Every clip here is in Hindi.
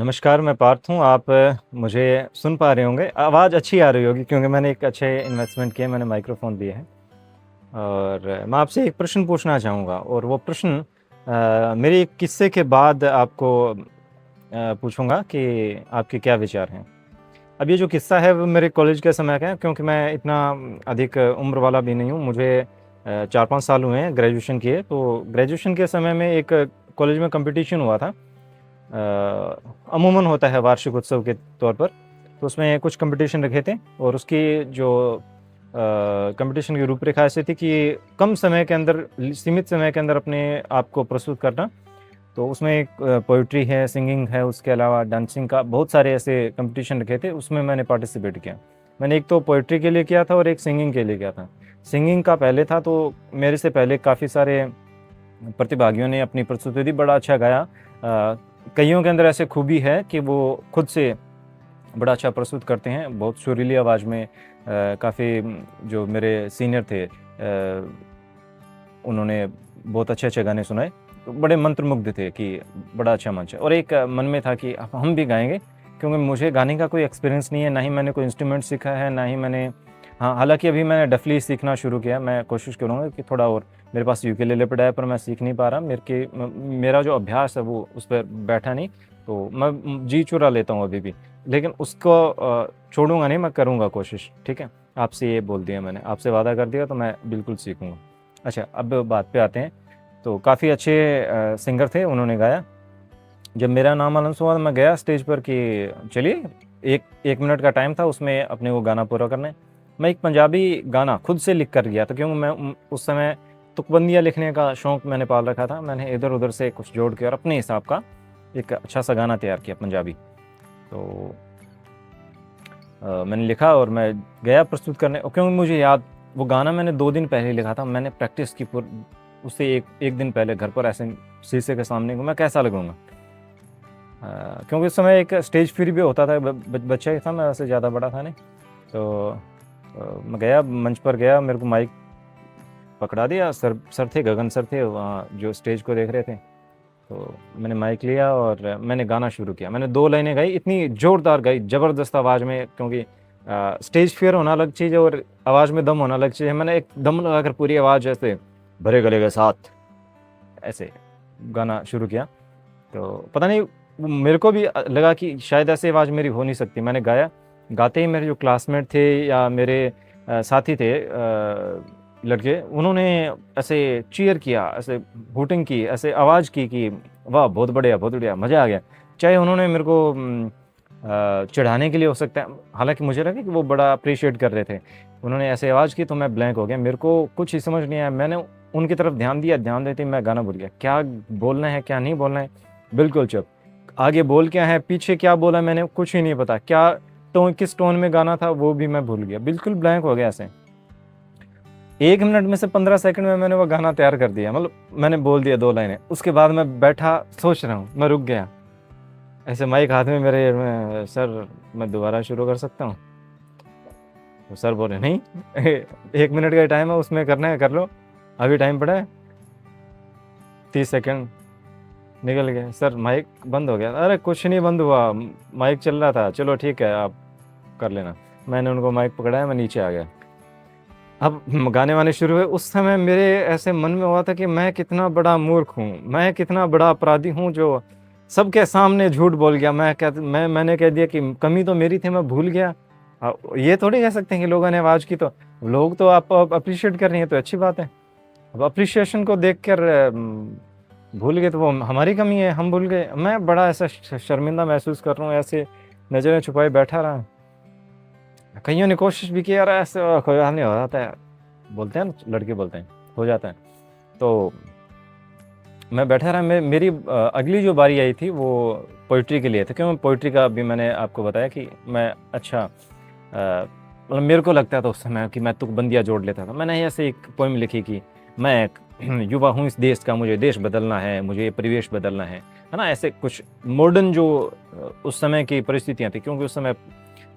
नमस्कार, मैं पार्थ हूँ। आप मुझे सुन पा रहे होंगे। आवाज़ अच्छी आ रही होगी क्योंकि मैंने एक अच्छे इन्वेस्टमेंट किए, मैंने माइक्रोफ़ोन लिए हैं। और मैं आपसे एक प्रश्न पूछना चाहूँगा और वो प्रश्न मेरे एक किस्से के बाद आपको पूछूँगा कि आपके क्या विचार हैं। अब ये जो किस्सा है वो मेरे कॉलेज के समय का है, क्योंकि मैं इतना अधिक उम्र वाला भी नहीं हूँ। मुझे 4-5 साल हुए हैं ग्रेजुएशन किए। तो ग्रेजुएशन के समय में एक कॉलेज में कॉम्पिटिशन हुआ था। अमूमन होता है वार्षिक उत्सव के तौर पर। तो उसमें कुछ कंपटीशन रखे थे और उसकी जो कंपटीशन की रूपरेखा ऐसी थी कि कम समय के अंदर, सीमित समय के अंदर अपने आप को प्रस्तुत करना। तो उसमें एक पोइट्री है, सिंगिंग है, उसके अलावा डांसिंग का बहुत सारे ऐसे कंपटीशन रखे थे। उसमें मैंने पार्टिसिपेट किया। मैंने एक तो पोइट्री के लिए किया था और एक सिंगिंग के लिए किया था। सिंगिंग का पहले था, तो मेरे से पहले काफ़ी सारे प्रतिभागियों ने अपनी प्रस्तुति दी, बड़ा अच्छा गाया। कइयों के अंदर ऐसे खूबी है कि वो खुद से बड़ा अच्छा प्रस्तुत करते हैं, बहुत सुरीली आवाज़ में। काफ़ी जो मेरे सीनियर थे, उन्होंने बहुत अच्छे-अच्छे गाने सुनाए। तो बड़े मंत्रमुग्ध थे कि बड़ा अच्छा मंच है। और एक मन में था कि अब हम भी गाएँगे, क्योंकि मुझे गाने का कोई एक्सपीरियंस नहीं है, ना ही मैंने कोई इंस्ट्रूमेंट सीखा है, ना ही मैंने। हाँ, हालाँकि अभी मैंने डफली सीखना शुरू किया है। मैं कोशिश करूँगा कि थोड़ा और। मेरे पास यूकेलेले पड़ा है पर मैं सीख नहीं पा रहा। मेरा जो अभ्यास है वो उस पर बैठा नहीं, तो मैं जी चुरा लेता हूँ अभी भी। लेकिन उसको छोड़ूँगा नहीं, मैं करूँगा कोशिश, ठीक है? आपसे ये बोल दिया मैंने, आपसे वादा कर दिया, तो मैं बिल्कुल सीखूँगा। अच्छा, अब बात पे आते हैं। तो काफ़ी अच्छे सिंगर थे, उन्होंने गाया। जब मेरा नाम अनाउंस हुआ तो मैं गया स्टेज पर कि चलिए, 1 मिनट का टाइम था, उसमें अपने को गाना पूरा करना है। मैं एक पंजाबी गाना खुद से लिख कर गया था, क्योंकि मैं उस समय तुकबंदियाँ लिखने का शौक मैंने पाल रखा था। मैंने इधर-उधर से कुछ जोड़ के और अपने हिसाब का एक अच्छा-सा गाना तैयार किया पंजाबी। तो मैंने लिखा और मैं गया प्रस्तुत करने, और क्योंकि मुझे याद, वो गाना मैंने 2 दिन पहले लिखा था। मैंने प्रैक्टिस की उससे एक दिन पहले घर पर ऐसे शीशे के सामने को मैं कैसा लगूँगा। क्योंकि उस समय एक स्टेज फियर भी होता था, बच्चा ही था मैं, वैसे ज़्यादा बड़ा था नहीं। तो मैं गया, मंच पर गया, मेरे को माइक पकड़ा दिया। सर सर थे, गगन सर थे वहाँ जो स्टेज को देख रहे थे। तो मैंने माइक लिया और मैंने गाना शुरू किया। मैंने 2 लाइनें गाई, इतनी ज़ोरदार गाई, ज़बरदस्त आवाज़ में, क्योंकि स्टेज फ़ियर होना अलग चीज़ है और आवाज़ में दम होना अलग चीज़ है। मैंने एक दम लगाकर पूरी आवाज़ ऐसे भरे गले के साथ ऐसे गाना शुरू किया। तो पता नहीं, मेरे को भी लगा कि शायद ऐसे आवाज़ मेरी हो नहीं सकती। मैंने गाया, गाते ही मेरे जो क्लासमेट थे या मेरे साथी थे लड़के, उन्होंने ऐसे चीयर किया, ऐसे हूटिंग की, ऐसे आवाज़ की कि वाह! बहुत बढ़िया, बहुत बढ़िया, मज़ा आ गया। चाहे उन्होंने मेरे को चिढ़ाने के लिए हो सकता है, हालाँकि मुझे लगा कि वो बड़ा अप्रिशिएट कर रहे थे। उन्होंने ऐसे आवाज़ की तो मैं ब्लैंक हो गया, मेरे को कुछ ही समझ नहीं आया। मैंने उनकी तरफ ध्यान दिया, ध्यान देते ही मैं गाना भूल गया। क्या बोलना है, क्या नहीं बोलना है, बिल्कुल चुप। आगे बोल क्या है, पीछे क्या बोला मैंने, कुछ ही नहीं पता। क्या टोन, किस टोन में गाना था वो भी मैं भूल गया। बिल्कुल ब्लैंक हो गया ऐसे। 1 मिनट में से 15 सेकंड में मैंने वो गाना तैयार कर दिया। मतलब मैंने बोल दिया 2 लाइनें। उसके बाद मैं बैठा सोच रहा हूँ, मैं रुक गया। ऐसे माइक हाथ में मेरे, सर मैं दोबारा शुरू कर सकता हूँ? तो सर बोले नहीं, 1 मिनट का टाइम है, उसमें करना है कर लो, अभी टाइम पड़ा है। 30 सेकंड निकल गए। सर माइक बंद हो गया। अरे कुछ नहीं बंद हुआ, माइक चल रहा था। चलो ठीक है, आप कर लेना। मैंने उनको माइक पकड़ाया, मैं नीचे आ गया। अब गाने वाने शुरू हुए। उस समय मेरे ऐसे मन में हुआ था कि मैं कितना बड़ा मूर्ख हूँ, मैं कितना बड़ा अपराधी हूँ जो सबके सामने झूठ बोल गया। मैंने कह दिया कि कमी तो मेरी थी, मैं भूल गया। ये थोड़ी कह सकते हैं कि लोगों ने आवाज़ की तो लोग तो आप अप्रिशिएट कर रही हैं, तो अच्छी बात है। अब अप्रिशिएशन को देखकर भूल गए तो वो हमारी कमी है, हम भूल गए। मैं बड़ा ऐसा शर्मिंदा महसूस कर रहा हूँ, ऐसे नज़रें छुपाए बैठा रहा। कईयों ने कोशिश भी की, यार ऐसे कोई हाल नहीं, हो जाता है, बोलते हैं ना, लड़के बोलते हैं, हो जाता है। तो मैं बैठा रहा। मेरी अगली जो बारी आई थी वो पोइट्री के लिए थी, क्योंकि पोइट्री का भी मैंने आपको बताया कि मैं अच्छा, मतलब मेरे को लगता था उस समय कि मैं तुकबंदियाँ जोड़ लेता था। मैंने ऐसे एक पोएम लिखी कि मैं एक युवा हूँ इस देश का, मुझे देश बदलना है, मुझे ये परिवेश बदलना है ना? ऐसे कुछ मॉडर्न जो उस समय की परिस्थितियाँ थी, क्योंकि उस समय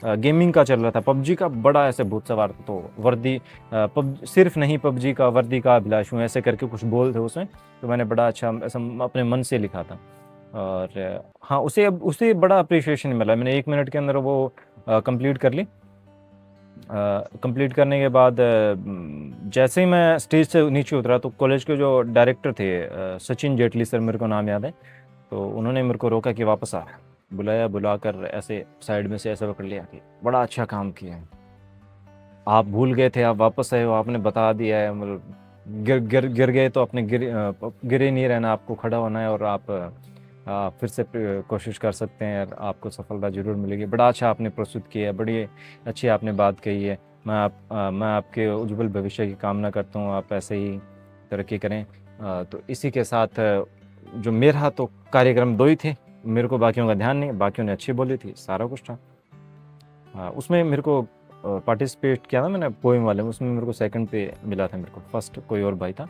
गेमिंग का चल रहा था, पबजी का बड़ा ऐसे भूत सवार था। तो वर्दी, सिर्फ नहीं पबजी का, वर्दी का अभिलाष हूँ, ऐसे करके कुछ बोल थे उसमें। तो मैंने बड़ा अच्छा ऐसा अपने मन से लिखा था। और हाँ, उसे बड़ा अप्रिशिएशन मिला। मैंने 1 मिनट के अंदर वो कंप्लीट कर ली। कंप्लीट करने के बाद जैसे ही मैं स्टेज से नीचे उतरा तो कॉलेज के जो डायरेक्टर थे, सचिन जेटली सर, मेरे को नाम याद है, तो उन्होंने मेरे को रोका कि वापस आ। बुलाया, बुलाकर ऐसे साइड में से ऐसा पकड़ लिया कि बड़ा अच्छा काम किया है, आप भूल गए थे, आप वापस आए हो, आपने बता दिया है, मतलब गिर गए तो अपने गिरे नहीं रहना, आपको खड़ा होना है और आप फिर से कोशिश कर सकते हैं, और आपको सफलता जरूर मिलेगी। बड़ा अच्छा आपने प्रस्तुत किया है, बड़ी अच्छी आपने बात कही है। मैं आपके उज्जवल भविष्य की कामना करता हूँ, आप ऐसे ही तरक्की करें। तो इसी के साथ जो मेरा तो कार्यक्रम 2 ही थे, मेरे को बाकियों का ध्यान नहीं, बाकियों ने अच्छी बोली थी, सारा कुछ था। उसमें मेरे को पार्टिसिपेट किया था मैंने पोएम वाले में, उसमें मेरे को सेकंड पे मिला था, मेरे को फर्स्ट कोई और भाई था,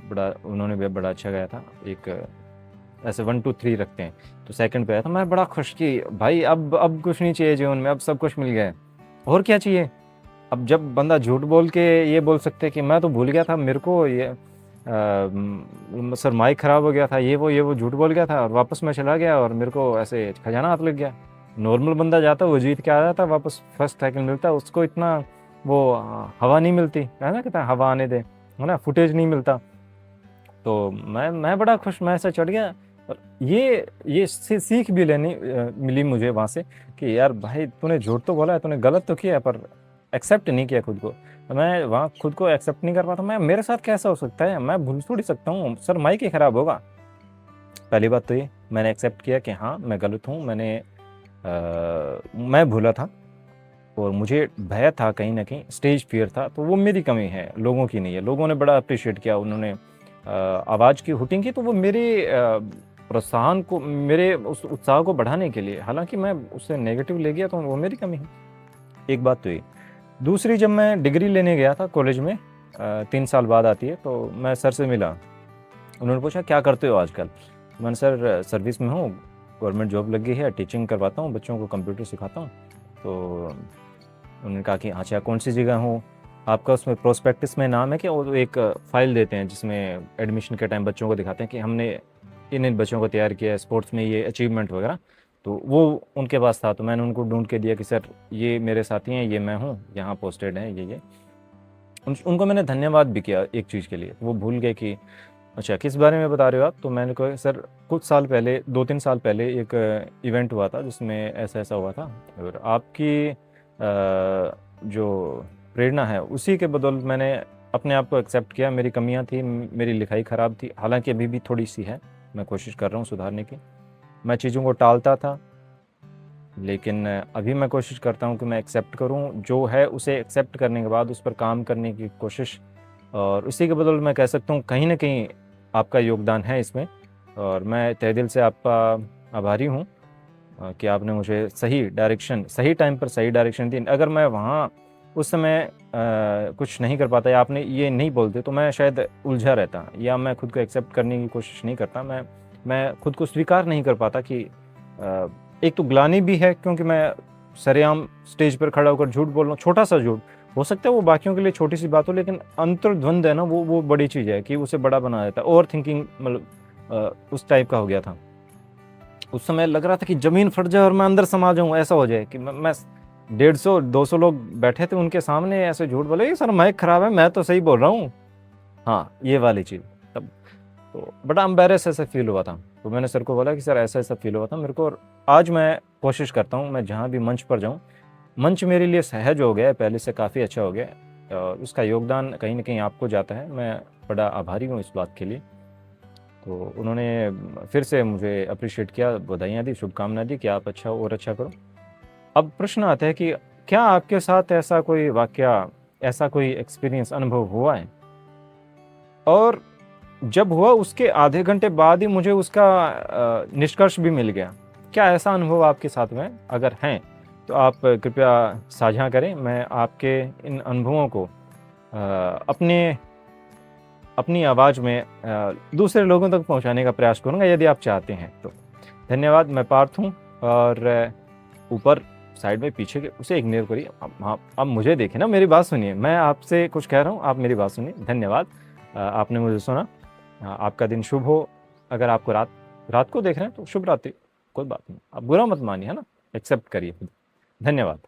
बड़ा उन्होंने भी बड़ा अच्छा गाया था। एक ऐसे 1 2 3 रखते हैं, तो सेकंड पे आया था। मैं बड़ा खुश कि भाई अब कुछ नहीं चाहिए जीवन में, अब सब कुछ मिल गया है, और क्या चाहिए। अब जब बंदा झूठ बोल के ये बोल सकते कि मैं तो भूल गया था, मेरे को ये सर माइक खराब हो गया था, ये वो झूठ बोल गया था, और वापस मैं चला गया और मेरे को ऐसे खजाना हाथ लग गया। नॉर्मल बंदा जाता, वो जीत के आ जाता, वापस फर्स्ट सेकंड मिलता, उसको इतना वो हवा नहीं मिलती है ना, कहता है हवा आने दे, है ना, फुटेज नहीं मिलता। तो मैं बड़ा खुश, मैं ऐसा चढ़ गया। और ये सीख भी लेनी मिली मुझे वहाँ से कि यार भाई, तूने झूठ तो बोला है, तूने गलत तो किया है, पर एक्सेप्ट नहीं किया खुद को। मैं वहाँ खुद को एक्सेप्ट नहीं कर पाता, मैं मेरे साथ कैसा हो सकता है, मैं भूल थोड़ी सकता हूँ सर, माइक ही खराब होगा। पहली बात तो ये मैंने एक्सेप्ट किया कि हाँ मैं गलत हूँ, मैं भूला था, और मुझे भय था, कहीं ना कहीं स्टेज फियर था, तो वो मेरी कमी है, लोगों की नहीं है। लोगों ने बड़ा अप्रिशिएट किया, उन्होंने आवाज़ की हुटिंग की, तो वो मेरे प्रोत्साहन को, मेरे उस उत्साह को बढ़ाने के लिए, हालांकि मैं उससे नेगेटिव ले गया तो वो मेरी कमी है। एक बात तो ये। दूसरी, जब मैं डिग्री लेने गया था कॉलेज में, 3 साल बाद आती है, तो मैं सर से मिला। उन्होंने पूछा क्या करते हो आजकल। मैंने सर सर्विस में हूँ, गवर्नमेंट जॉब लग गई है, टीचिंग करवाता हूँ, बच्चों को कंप्यूटर सिखाता हूँ। तो उन्होंने कहा कि अच्छा कौन सी जगह हो आपका, उसमें प्रोस्पेक्टस में नाम है कि, वो एक फाइल देते हैं जिसमें एडमिशन के टाइम बच्चों को दिखाते हैं कि हमने इन बच्चों को तैयार किया है, स्पोर्ट्स में ये अचीवमेंट वगैरह। तो वो उनके पास था, तो मैंने उनको ढूंढ के दिया कि सर ये मेरे साथी हैं, ये मैं हूँ, यहाँ पोस्टेड हैं, ये उनको मैंने धन्यवाद भी किया एक चीज़ के लिए। वो भूल गए कि अच्छा किस बारे में बता रहे हो आप। तो मैंने कहा सर कुछ साल पहले, 2-3 साल पहले एक इवेंट हुआ था जिसमें ऐसा ऐसा हुआ था, और आपकी जो प्रेरणा है उसी के बदौलत मैंने अपने आप को एक्सेप्ट किया। मेरी कमियां थी, मेरी लिखाई ख़राब थी, हालांकि अभी भी थोड़ी सी है, मैं कोशिश कर रहा हूँ सुधारने की। मैं चीज़ों को टालता था, लेकिन अभी मैं कोशिश करता हूँ कि मैं एक्सेप्ट करूँ जो है, उसे एक्सेप्ट करने के बाद उस पर काम करने की कोशिश, और उसी के बदौलत मैं कह सकता हूँ कहीं ना कहीं आपका योगदान है इसमें। और मैं तहे दिल से आपका आभारी हूँ कि आपने मुझे सही डायरेक्शन, सही टाइम पर सही डायरेक्शन दी। अगर मैं वहाँ उस समय कुछ नहीं कर पाता, या आपने ये नहीं बोलते, तो मैं शायद उलझा रहता, या मैं खुद को एक्सेप्ट करने की कोशिश नहीं करता। मैं खुद को स्वीकार नहीं कर पाता कि एक तो ग्लानि भी है, क्योंकि मैं सरेआम स्टेज पर खड़ा होकर झूठ बोल रहा हूँ, छोटा सा झूठ हो सकता है, वो बाकियों के लिए छोटी सी बात हो, लेकिन अंतर्द्वंद है ना, वो बड़ी चीज़ है कि उसे बड़ा बना देता है। ओवर थिंकिंग मतलब उस टाइप का हो गया था। उस समय लग रहा था कि जमीन फट जाए और मैं अंदर समा जाऊं, ऐसा हो जाए कि मैं 150-200 लोग बैठे थे उनके सामने ऐसे झूठ बोले, सर माइक खराब है, मैं तो सही बोल रहा हूँ। हाँ, ये वाली चीज़। तब तो बड़ा एम्बेरस ऐसा फील हुआ था। तो मैंने सर को बोला कि सर ऐसा ऐसा फील हुआ था मेरे को, और आज मैं कोशिश करता हूँ मैं जहाँ भी मंच पर जाऊँ, मंच मेरे लिए सहज हो गया है, पहले से काफ़ी अच्छा हो गया है, और उसका योगदान कहीं ना कहीं आपको जाता है। मैं बड़ा आभारी हूँ इस बात के लिए। तो उन्होंने फिर से मुझे अप्रिशिएट किया, बधाइयाँ दी, शुभकामनाएं दी कि आप अच्छा और अच्छा करो। अब प्रश्न आता है कि क्या आपके साथ ऐसा कोई वाकया, ऐसा कोई एक्सपीरियंस, अनुभव हुआ है, और जब हुआ उसके आधे घंटे बाद ही मुझे उसका निष्कर्ष भी मिल गया। क्या ऐसा अनुभव आपके साथ में अगर हैं तो आप कृपया साझा करें। मैं आपके इन अनुभवों को अपने अपनी आवाज़ में दूसरे लोगों तक पहुंचाने का प्रयास करूंगा, यदि आप चाहते हैं तो। धन्यवाद। मैं पार्थ हूँ, और ऊपर साइड में पीछे के उसे इग्नोर करिए। हाँ, अब मुझे देखिए ना, मेरी बात सुनिए, मैं आपसे कुछ कह रहा हूँ, आप मेरी बात सुनिए। धन्यवाद, आपने मुझे सुना। आपका दिन शुभ हो। अगर आपको रात रात को देख रहे हैं तो शुभ रात्रि, कोई बात नहीं, आप बुरा मत मानिए, है ना, एक्सेप्ट करिए। धन्यवाद।